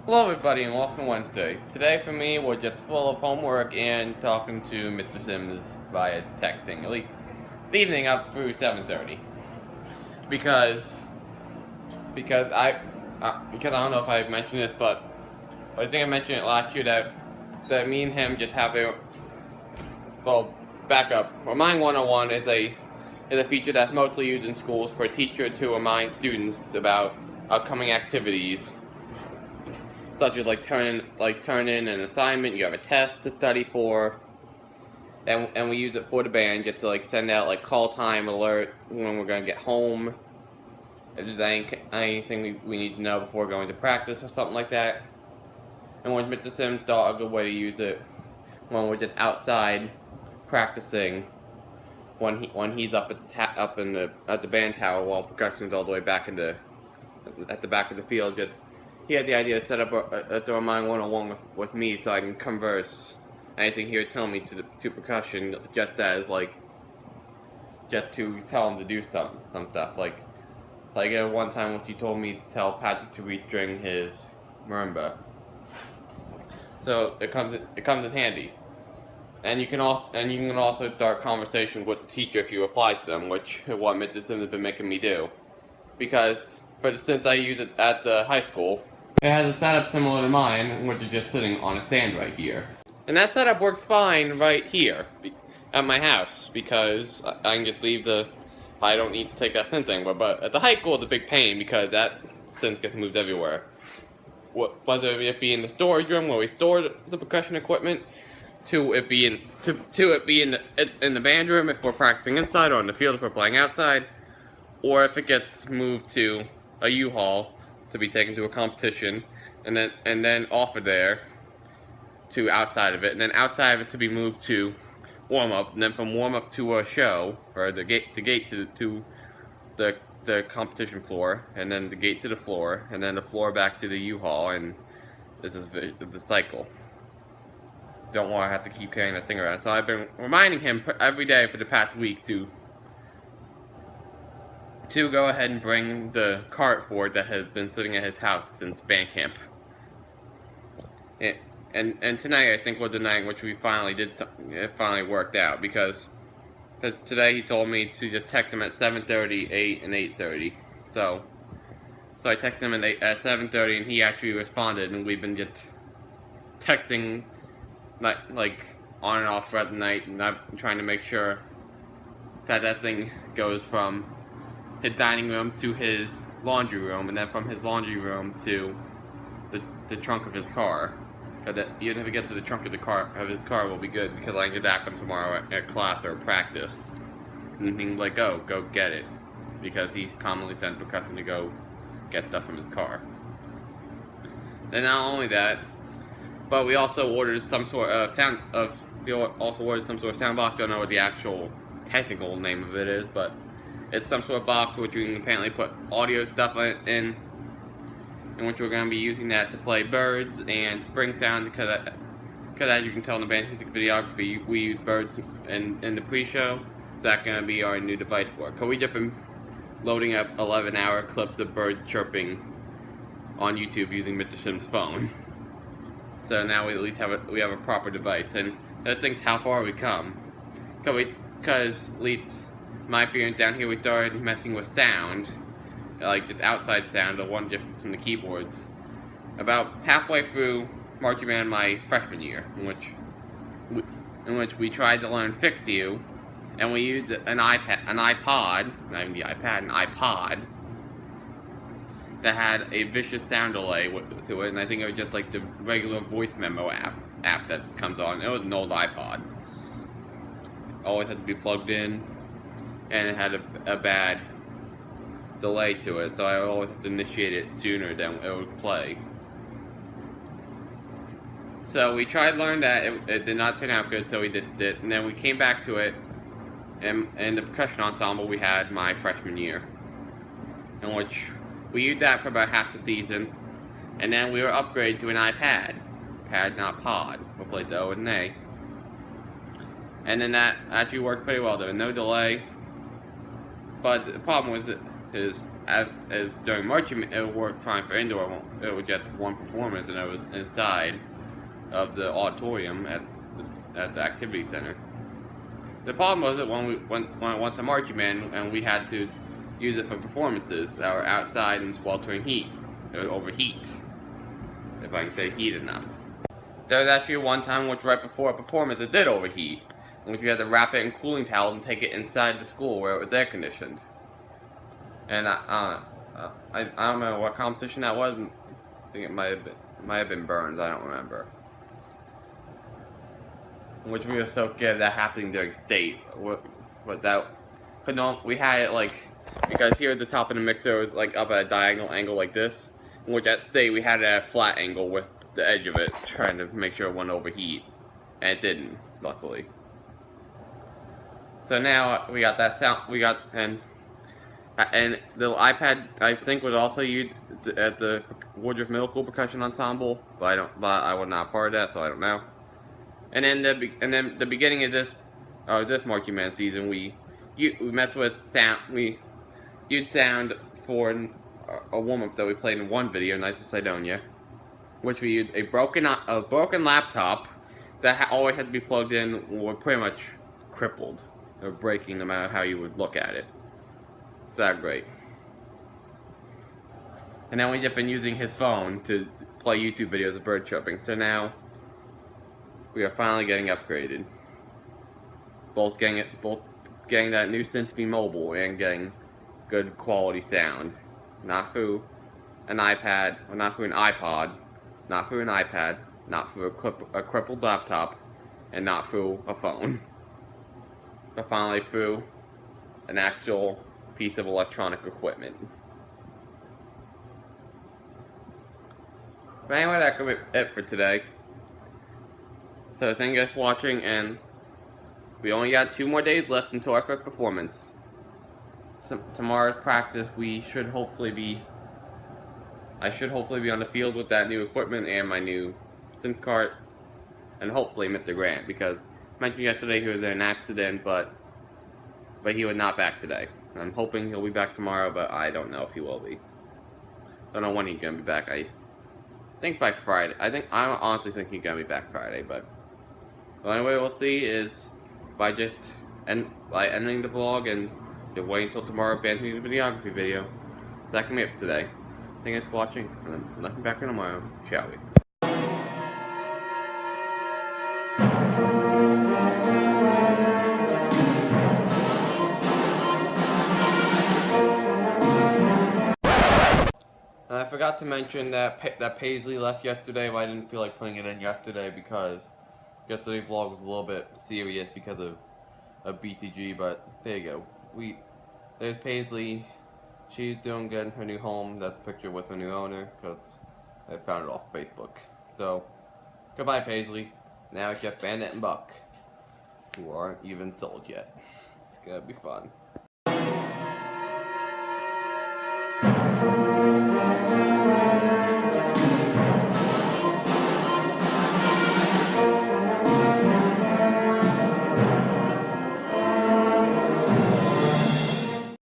Hello everybody and welcome Wednesday. Today for me we're just full of homework and talking to Mr. Sims via texting, at least the evening up through 7:30. Because because I because I don't know if I mentioned this, but I think I mentioned it last year that me and him just have a backup. Remind 101 is a feature that's mostly used in schools for a teacher to remind students about upcoming activities, such as turn in an assignment, you have a test to study for, and we use it for the band just to send out call time alert when we're gonna get home, if there's anything we need to know before going to practice or something like that. And when Mr. Sim thought a good way to use it when we're just outside practicing, when he's up at the band tower while percussion's all the way back at the back of the field. He had the idea to set up a Remind 101 with me so I can converse anything he would tell me to percussion, just as just to tell him to do some stuff. Like one time when he told me to tell Patrick to restring his marimba. So it comes in handy. And you can also start conversations with the teacher if you reply to them, which is what Mr. Sim has been making me do. Because since I use it at the high school, it has a setup similar to mine, which is just sitting on a stand right here. And that setup works fine right here at my house, because I can just leave I don't need to take that synth anywhere. But at the high school, it's a big pain because that synth gets moved everywhere. Whether it be in the storage room where we store the percussion equipment, to it be in the band room if we're practicing inside, or in the field if we're playing outside, or if it gets moved to a U-Haul to be taken to a competition, and then off of there to outside of it, and then outside of it to be moved to warm up, and then from warm up to a show, or the gate to the competition floor, and then the gate to the floor, and then the floor back to the U-Haul, and this is the cycle. Don't want to have to keep carrying that thing around. So I've been reminding him every day for the past week to go ahead and bring the cart forward that has been sitting at his house since band camp. And tonight I think was the night in which we finally did something. It finally worked out because today he told me to just text him at 7:30, 8, and 8:30. So I texted him at 7:30, and he actually responded, and we've been just texting like on and off throughout the night, and I'm trying to make sure that thing goes from his dining room to his laundry room, and then from his laundry room to the trunk of his car. Even if it gets to the trunk of his car will be good, because I can get back him tomorrow at class or practice, and he can go get it, because he commonly sends percussion to go get stuff from his car. And not only that, but we also ordered some sort of sound box. Don't know what the actual technical name of it is, but it's some sort of box which we can apparently put audio stuff in which we're going to be using that to play birds and spring sound, because as you can tell in the band music videography, we use birds in the pre-show. That's going to be our new device for it. Because we just been loading up 11-hour clips of bird chirping on YouTube using Mr. Sim's phone. So now we at least have a proper device, and that thing's how far we come. Because at least my experience down here, we started messing with sound, like just outside sound, the one just from the keyboards, about halfway through marching band my freshman year, in which we tried to learn Fix You, and we used an iPod, not even the iPad, an iPod, that had a vicious sound delay to it, and I think it was just like the regular voice memo app that comes on. It was an old iPod. Always had to be plugged in, and it had a bad delay to it, so I always have to initiate it sooner than it would play. So we tried to learn that. It did not turn out good, so we did it, and then we came back to it in the percussion ensemble we had my freshman year, in which we used that for about half the season, and then we were upgraded to an iPad. Pad, not pod. We'll play the O and A. And then that actually worked pretty well. There was no delay. But the problem was that as during marching, it worked fine for indoor. It would get one performance, and it was inside of the auditorium at the activity center. The problem was that when I went to marching band and we had to use it for performances that were outside in sweltering heat, it would overheat, if I can say heat enough. There was actually one time which right before a performance it did overheat, in which we had to wrap it in cooling towels and take it inside the school where it was air conditioned. And I don't know what competition that was. I think it might have been Burns. I don't remember. Which we were so scared of that happening during state. But that, but no, we had it like, because here at the top of the mixer it was like up at a diagonal angle like this. In which at state we had it at a flat angle with the edge of it, trying to make sure it wouldn't overheat, and it didn't, luckily. So now we got that sound. And the iPad, I think, was also used at the Woodruff Middle School Percussion Ensemble, but I was not part of that, so I don't know. And then the beginning of this marching band season, we met with sound. We used sound for a warm up that we played in one video, Nice to Sidonia, which we used a broken laptop that always had to be plugged in, or pretty much crippled or breaking, no matter how you would look at it. That great. And now we've been using his phone to play YouTube videos of bird chirping. So now we are finally getting upgraded. Both getting that new Synthme mobile and getting good quality sound. Not through an iPad, or not through an iPod, not through an iPad, not through a crippled laptop, and not through a phone. But finally through an actual piece of electronic equipment. But anyway, that could be it for today. So thank you guys for watching, and we only got 2 more days left until our 5th performance. Tomorrow's practice, I should hopefully be on the field with that new equipment and my new synth cart, and hopefully Mr. Grant, because I mentioned yesterday he was in an accident, but he was not back today. I'm hoping he'll be back tomorrow, but I don't know if he will be. Don't know when he's gonna be back. I think by Friday. I honestly think he's gonna be back Friday, but the only way we'll see is by ending the vlog and just wait until tomorrow to the videography video. That can be it for today. Thank you guys for watching, and then let's be back here tomorrow, shall we? And I forgot to mention that Paisley left yesterday, but I didn't feel like putting it in yesterday because yesterday's vlog was a little bit serious because of B.T.G. But there you go. There's Paisley. She's doing good in her new home. That's a picture with her new owner because I found it off Facebook. So goodbye, Paisley. Now it's just Bandit and Buck, who aren't even sold yet. It's gonna be fun.